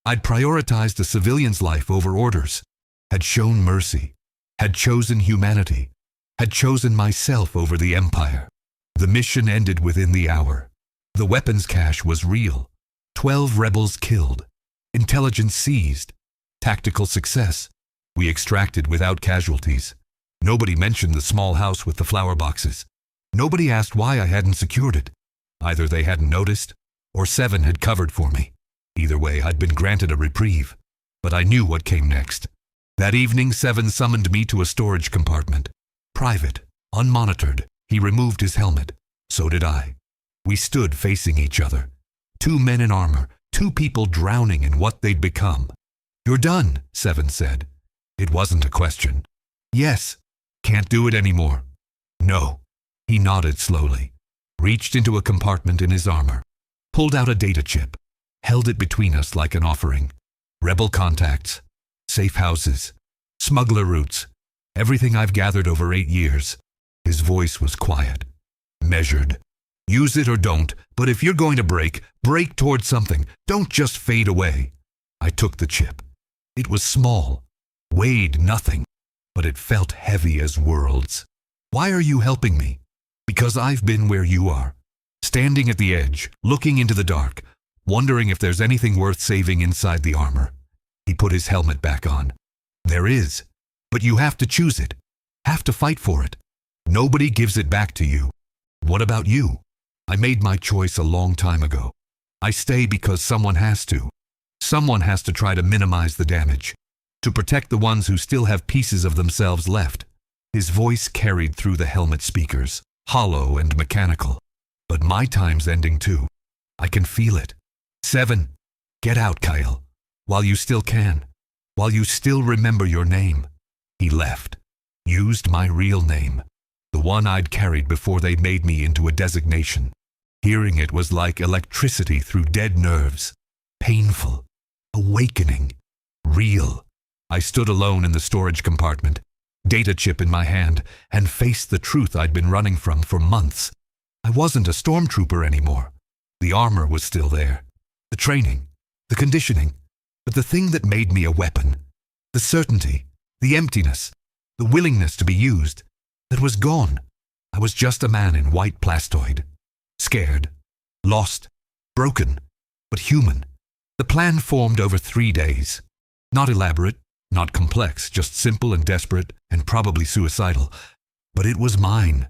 I'd prioritized a civilian's life over orders, had shown mercy, had chosen humanity, had chosen myself over the Empire. The mission ended within the hour. The weapons cache was real. 12 rebels killed. Intelligence seized. Tactical success. We extracted without casualties. Nobody mentioned the small house with the flower boxes. Nobody asked why I hadn't secured it. Either they hadn't noticed, or Seven had covered for me. Either way, I'd been granted a reprieve. But I knew what came next. That evening, Seven summoned me to a storage compartment. Private, unmonitored. He removed his helmet. So did I. We stood facing each other. 2 men in armor, 2 people drowning in what they'd become. "You're done," Seven said. It wasn't a question. "Yes." "Can't do it anymore." "No." He nodded slowly, reached into a compartment in his armor, pulled out a data chip, held it between us like an offering. Rebel contacts, safe houses, smuggler routes, everything I've gathered over 8 years. His voice was quiet, measured. "Use it or don't, but if you're going to break towards something. Don't just fade away." I took the chip. It was small, weighed nothing, but it felt heavy as worlds. "Why are you helping me?" "Because I've been where you are. Standing at the edge, looking into the dark, wondering if there's anything worth saving inside the armor." He put his helmet back on. "There is, but you have to choose it. Have to fight for it. Nobody gives it back to you." "What about you?" "I made my choice a long time ago. I stay because someone has to. Someone has to try to minimize the damage, to protect the ones who still have pieces of themselves left." His voice carried through the helmet speakers, hollow and mechanical. "But my time's ending too. I can feel it. Seven, get out, Kyle, while you still can, while you still remember your name." He left, used my real name, the one I'd carried before they made me into a designation. Hearing it was like electricity through dead nerves. Painful, awakening, real. I stood alone in the storage compartment, data chip in my hand, and faced the truth I'd been running from for months. I wasn't a Stormtrooper anymore. The armor was still there. The training, the conditioning, but the thing that made me a weapon, the certainty, the emptiness, the willingness to be used, that was gone. I was just a man in white plastoid. Scared, lost, broken, but human. The plan formed over 3 days. Not elaborate, not complex, just simple and desperate and probably suicidal. But it was mine,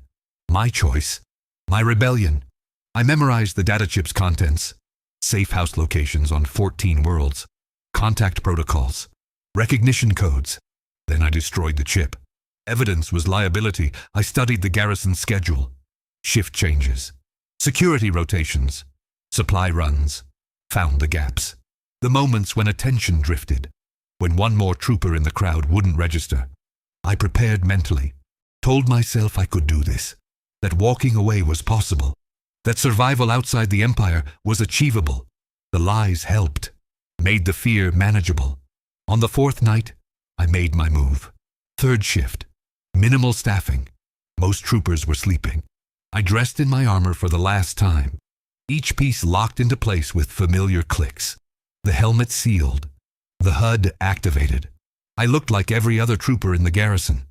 my choice, my rebellion. I memorized the data chip's contents, safe house locations on 14 worlds, contact protocols, recognition codes. Then I destroyed the chip. Evidence was liability. I studied the garrison schedule, shift changes, security rotations, supply runs, found the gaps, the moments when attention drifted. When one more trooper in the crowd wouldn't register, I prepared mentally, told myself I could do this, that walking away was possible, that survival outside the Empire was achievable. The lies helped, made the fear manageable. On the fourth night, I made my move. Third shift, minimal staffing. Most troopers were sleeping. I dressed in my armor for the last time. Each piece locked into place with familiar clicks. The helmet sealed. The HUD activated. I looked like every other trooper in the garrison.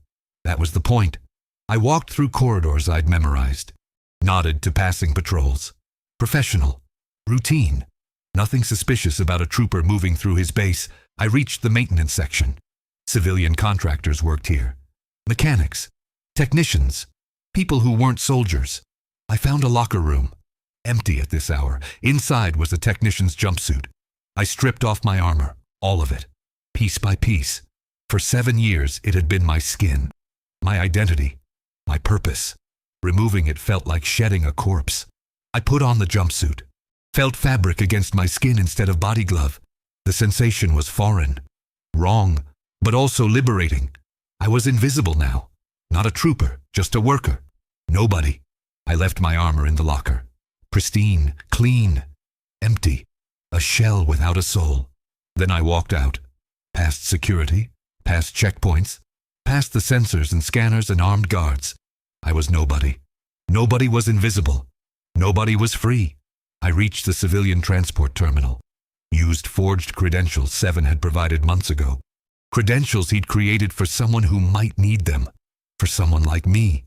That was the point. I walked through corridors I'd memorized. Nodded to passing patrols. Professional. Routine. Nothing suspicious about a trooper moving through his base. I reached the maintenance section. Civilian contractors worked here. Mechanics. Technicians. People who weren't soldiers. I found a locker room. Empty at this hour. Inside was a technician's jumpsuit. I stripped off my armor. All of it. Piece by piece. For 7 years, it had been my skin. My identity. My purpose. Removing it felt like shedding a corpse. I put on the jumpsuit. Felt fabric against my skin instead of body glove. The sensation was foreign. Wrong, but also liberating. I was invisible now. Not a trooper, just a worker. Nobody. I left my armor in the locker. Pristine, clean, empty. A shell without a soul. Then I walked out. Past security, past checkpoints, past the sensors and scanners and armed guards. I was nobody. Nobody was invisible. Nobody was free. I reached the civilian transport terminal. Used forged credentials Seven had provided months ago. Credentials he'd created for someone who might need them. For someone like me.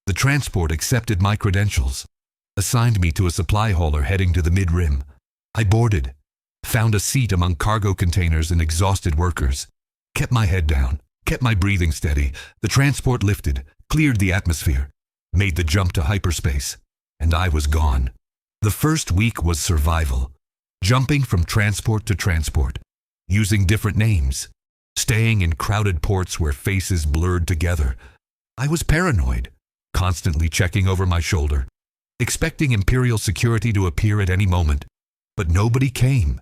The transport accepted my credentials. Assigned me to a supply hauler heading to the mid-rim. I boarded. Found a seat among cargo containers and exhausted workers. Kept my head down. Kept my breathing steady. The transport lifted. Cleared the atmosphere. Made the jump to hyperspace. And I was gone. The first week was survival. Jumping from transport to transport. Using different names. Staying in crowded ports where faces blurred together. I was paranoid. Constantly checking over my shoulder. Expecting Imperial security to appear at any moment. But nobody came.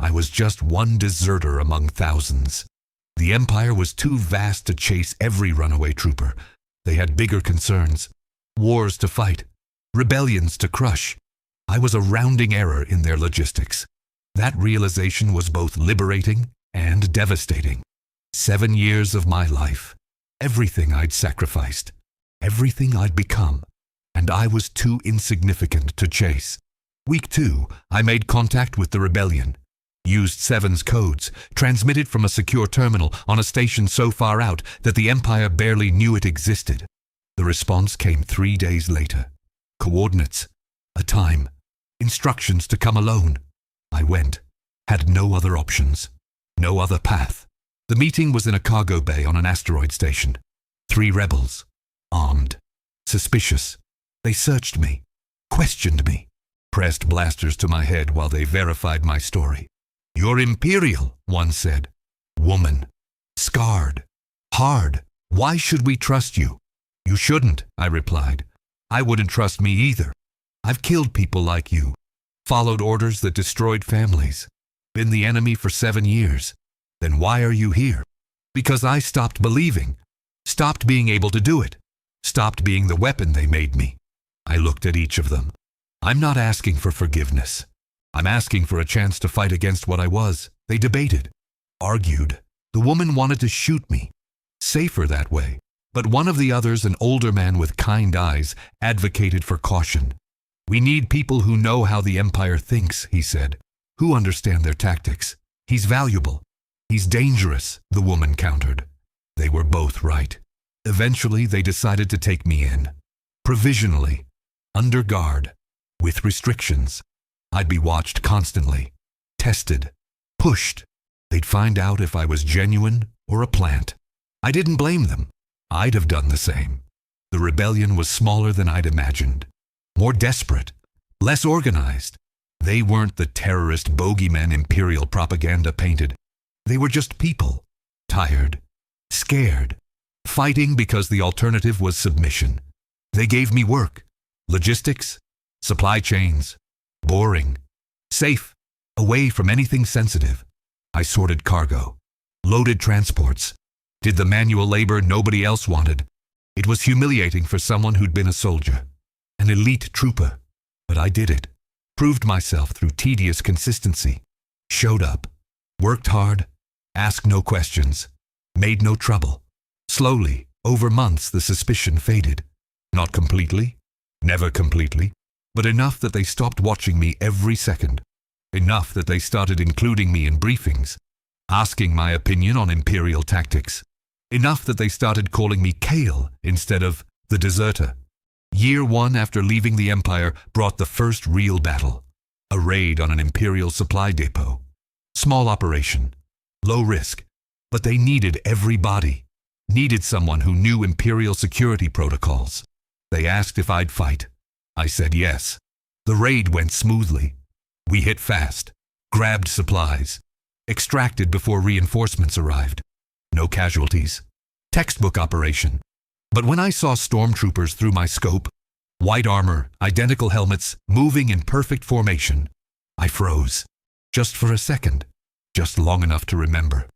I was just one deserter among thousands. The Empire was too vast to chase every runaway trooper. They had bigger concerns. Wars to fight. Rebellions to crush. I was a rounding error in their logistics. That realization was both liberating and devastating. 7 years of my life. Everything I'd sacrificed. Everything I'd become. And I was too insignificant to chase. Week 2, I made contact with the rebellion. Used Seven's codes, transmitted from a secure terminal on a station so far out that the Empire barely knew it existed. The response came 3 days later. Coordinates, a time, instructions to come alone. I went, had no other options, no other path. The meeting was in a cargo bay on an asteroid station. 3 rebels, armed, suspicious. They searched me, questioned me, pressed blasters to my head while they verified my story. "You're Imperial," one said. "Woman. Scarred. Hard. Why should we trust you?" "You shouldn't," I replied. "I wouldn't trust me either. I've killed people like you. Followed orders that destroyed families. Been the enemy for 7 years. Then why are you here?" "Because I stopped believing. Stopped being able to do it. Stopped being the weapon they made me." I looked at each of them. "I'm not asking for forgiveness. I'm asking for a chance to fight against what I was." They debated, argued. The woman wanted to shoot me. Safer that way. But one of the others, an older man with kind eyes, advocated for caution. "We need people who know how the Empire thinks," he said, "who understand their tactics. He's valuable. He's dangerous," the woman countered. They were both right. Eventually, they decided to take me in. Provisionally. Under guard. With restrictions. I'd be watched constantly. Tested. Pushed. They'd find out if I was genuine or a plant. I didn't blame them. I'd have done the same. The rebellion was smaller than I'd imagined. More desperate. Less organized. They weren't the terrorist bogeymen Imperial propaganda painted. They were just people. Tired. Scared. Fighting because the alternative was submission. They gave me work. Logistics. Supply chains. Boring. Safe. Away from anything sensitive. I sorted cargo. Loaded transports. Did the manual labor nobody else wanted. It was humiliating for someone who'd been a soldier, an elite trooper. But I did it. Proved myself through tedious consistency. Showed up. Worked hard. Asked no questions. Made no trouble. Slowly, over months, the suspicion faded. Not completely. Never completely. But enough that they stopped watching me every second. Enough that they started including me in briefings. Asking my opinion on Imperial tactics. Enough that they started calling me Kale instead of the deserter. Year 1 after leaving the Empire brought the first real battle. A raid on an Imperial supply depot. Small operation. Low risk. But they needed every body. Needed someone who knew Imperial security protocols. They asked if I'd fight. I said yes. The raid went smoothly. We hit fast. Grabbed supplies. Extracted before reinforcements arrived. No casualties. Textbook operation. But when I saw stormtroopers through my scope, white armor, identical helmets, moving in perfect formation, I froze. Just for a second. Just long enough to remember.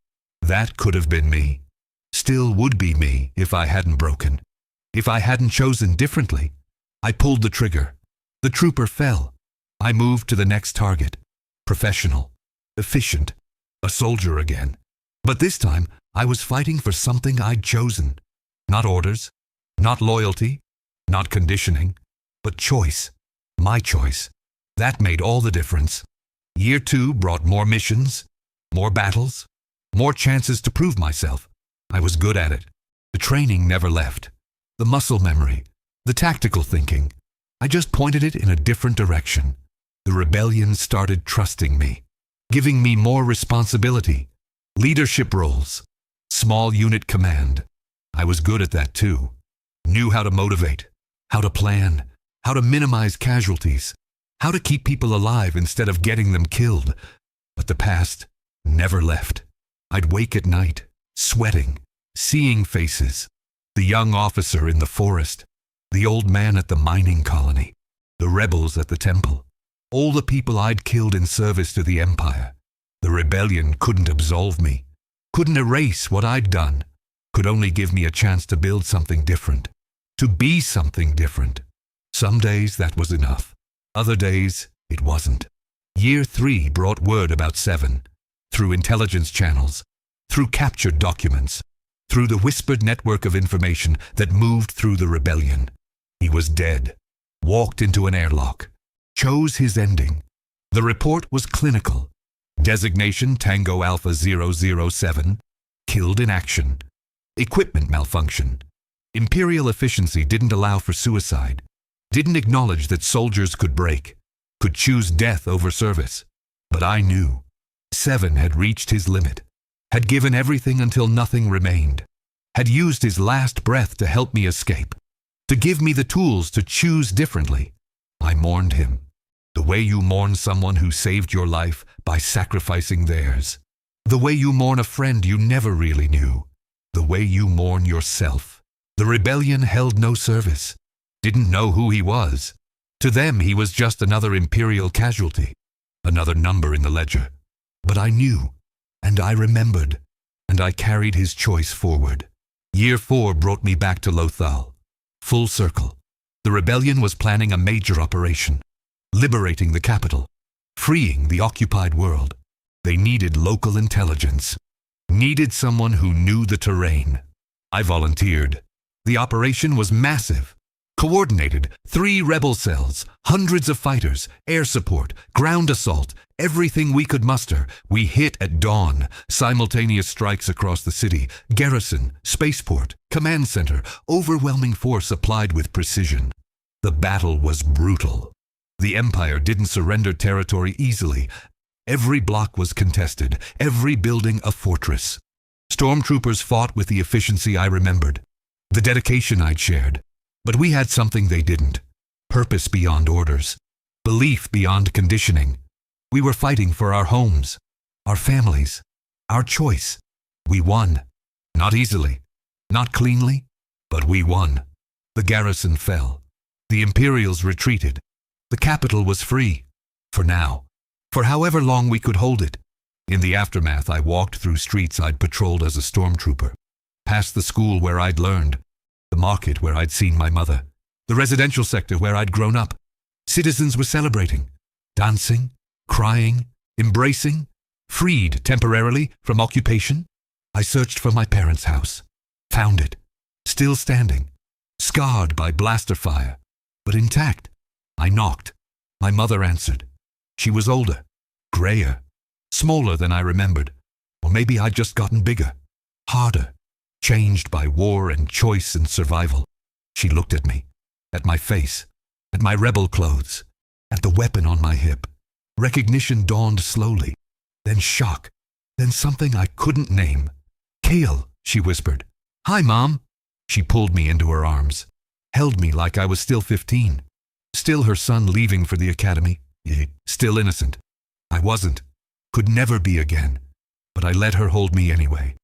That could have been me. Still would be me if I hadn't broken. If I hadn't chosen differently. I pulled the trigger. The trooper fell. I moved to the next target. Professional. Efficient. A soldier again. But this time, I was fighting for something I'd chosen. Not orders. Not loyalty. Not conditioning. But choice. My choice. That made all the difference. Year 2 brought more missions. More battles. More chances to prove myself. I was good at it. The training never left. The muscle memory. The tactical thinking. I just pointed it in a different direction. The rebellion started trusting me. Giving me more responsibility. Leadership roles. Small unit command. I was good at that too. Knew how to motivate. How to plan. How to minimize casualties. How to keep people alive instead of getting them killed. But the past never left. I'd wake at night, sweating, seeing faces. The young officer in the forest. The old man at the mining colony. The rebels at the temple. All the people I'd killed in service to the Empire. The rebellion couldn't absolve me. Couldn't erase what I'd done. Could only give me a chance to build something different. To be something different. Some days that was enough. Other days it wasn't. Year 3 brought word about 7. Through intelligence channels. Through captured documents. Through the whispered network of information that moved through the rebellion. He was dead. Walked into an airlock. Chose his ending. The report was clinical. Designation Tango Alpha 007. Killed in action. Equipment malfunction. Imperial efficiency didn't allow for suicide. Didn't acknowledge that soldiers could break. Could choose death over service. But I knew. 7 had reached his limit. Had given everything until nothing remained. Had used his last breath to help me escape. To give me the tools to choose differently. I mourned him. The way you mourn someone who saved your life by sacrificing theirs. The way you mourn a friend you never really knew. The way you mourn yourself. The rebellion held no service. Didn't know who he was. To them he was just another Imperial casualty. Another number in the ledger. But I knew. And I remembered. And I carried his choice forward. Year 4 brought me back to Lothal. Full circle. The rebellion was planning a major operation. Liberating the capital. Freeing the occupied world. They needed local intelligence. Needed someone who knew the terrain. I volunteered. The operation was massive. Coordinated, 3 rebel cells, hundreds of fighters, air support, ground assault, everything we could muster. We hit at dawn. Simultaneous strikes across the city. Garrison, spaceport, command center, overwhelming force applied with precision. The battle was brutal. The Empire didn't surrender territory easily. Every block was contested, every building a fortress. Stormtroopers fought with the efficiency I remembered. The dedication I'd shared. But we had something they didn't. Purpose beyond orders. Belief beyond conditioning. We were fighting for our homes, our families, our choice. We won. Not easily, not cleanly, but we won. The garrison fell. The Imperials retreated. The capital was free. For now. For however long we could hold it. In the aftermath, I walked through streets I'd patrolled as a stormtrooper, past the school where I'd learned, the market where I'd seen my mother, the residential sector where I'd grown up. Citizens were celebrating, dancing, crying, embracing, freed temporarily from occupation. I searched for my parents' house, found it, still standing, scarred by blaster fire, but intact. I knocked. My mother answered. She was older, grayer, smaller than I remembered, or maybe I'd just gotten bigger, harder, changed by war and choice and survival. She looked at me, at my face, at my rebel clothes, at the weapon on my hip. Recognition dawned slowly, then shock, then something I couldn't name. "Kale," she whispered. "Hi, Mom." She pulled me into her arms, held me like I was still 15, still her son leaving for the academy, still innocent. I wasn't, could never be again, but I let her hold me anyway.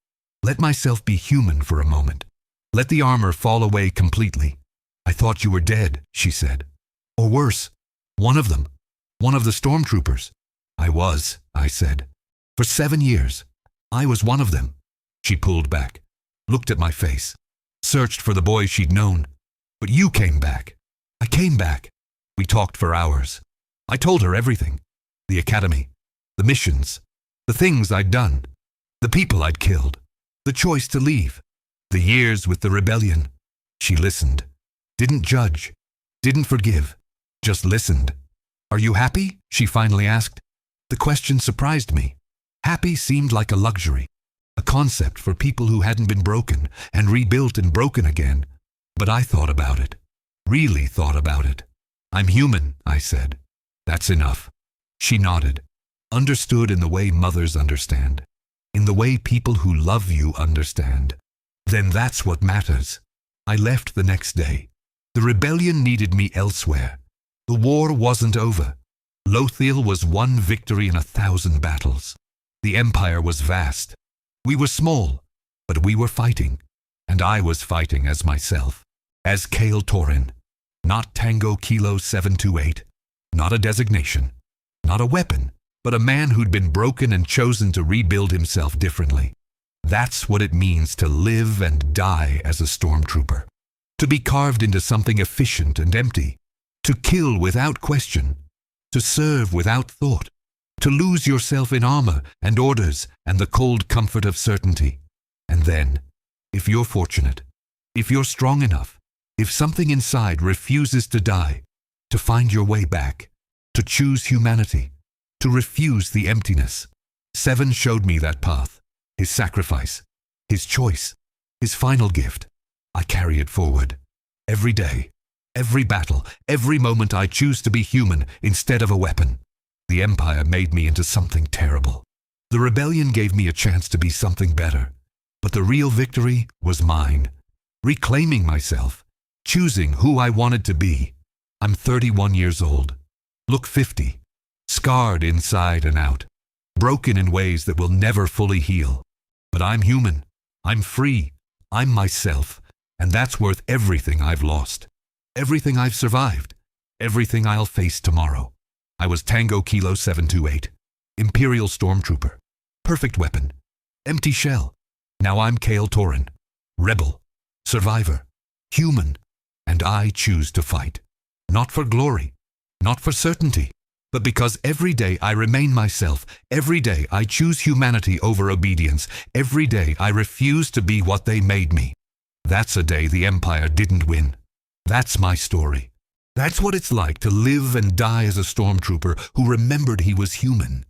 Let myself be human for a moment. Let the armor fall away completely. "I thought you were dead," she said. "Or worse, one of them, one of the stormtroopers." "I was," I said. "For 7 years. I was one of them." She pulled back, looked at my face, searched for the boy she'd known. "But you came back." "I came back." We talked for hours. I told her everything. The academy, the missions, the things I'd done, the people I'd killed, the choice to leave, the years with the rebellion. She listened, didn't judge, didn't forgive, just listened. "Are you happy?" she finally asked. The question surprised me. Happy seemed like a luxury, a concept for people who hadn't been broken and rebuilt and broken again. But I thought about it, really thought about it. "I'm human," I said. "That's enough." She nodded, understood in the way mothers understand, in the way people who love you understand. "Then that's what matters." I left the next day. The rebellion needed me elsewhere. The war wasn't over. Lothiel was one victory in 1,000 battles. The Empire was vast. We were small, but we were fighting. And I was fighting as myself, as Kale Torin. Not Tango Kilo 728, not a designation, not a weapon, but a man who'd been broken and chosen to rebuild himself differently. That's what it means to live and die as a stormtrooper. To be carved into something efficient and empty. To kill without question. To serve without thought. To lose yourself in armor and orders and the cold comfort of certainty. And then, if you're fortunate, if you're strong enough, if something inside refuses to die, to find your way back, to choose humanity, to refuse the emptiness. Seven showed me that path, his sacrifice, his choice, his final gift. I carry it forward. Every day, every battle, every moment I choose to be human instead of a weapon. The Empire made me into something terrible. The rebellion gave me a chance to be something better. But the real victory was mine. Reclaiming myself, choosing who I wanted to be. I'm 31 years old. Look 50. Scarred inside and out. Broken in ways that will never fully heal. But I'm human. I'm free. I'm myself. And that's worth everything I've lost. Everything I've survived. Everything I'll face tomorrow. I was Tango Kilo 728. Imperial Stormtrooper. Perfect weapon. Empty shell. Now I'm Kale Torin. Rebel. Survivor. Human. And I choose to fight. Not for glory. Not for certainty. But because every day I remain myself. Every day I choose humanity over obedience. Every day I refuse to be what they made me. That's a day the Empire didn't win. That's my story. That's what it's like to live and die as a stormtrooper who remembered he was human.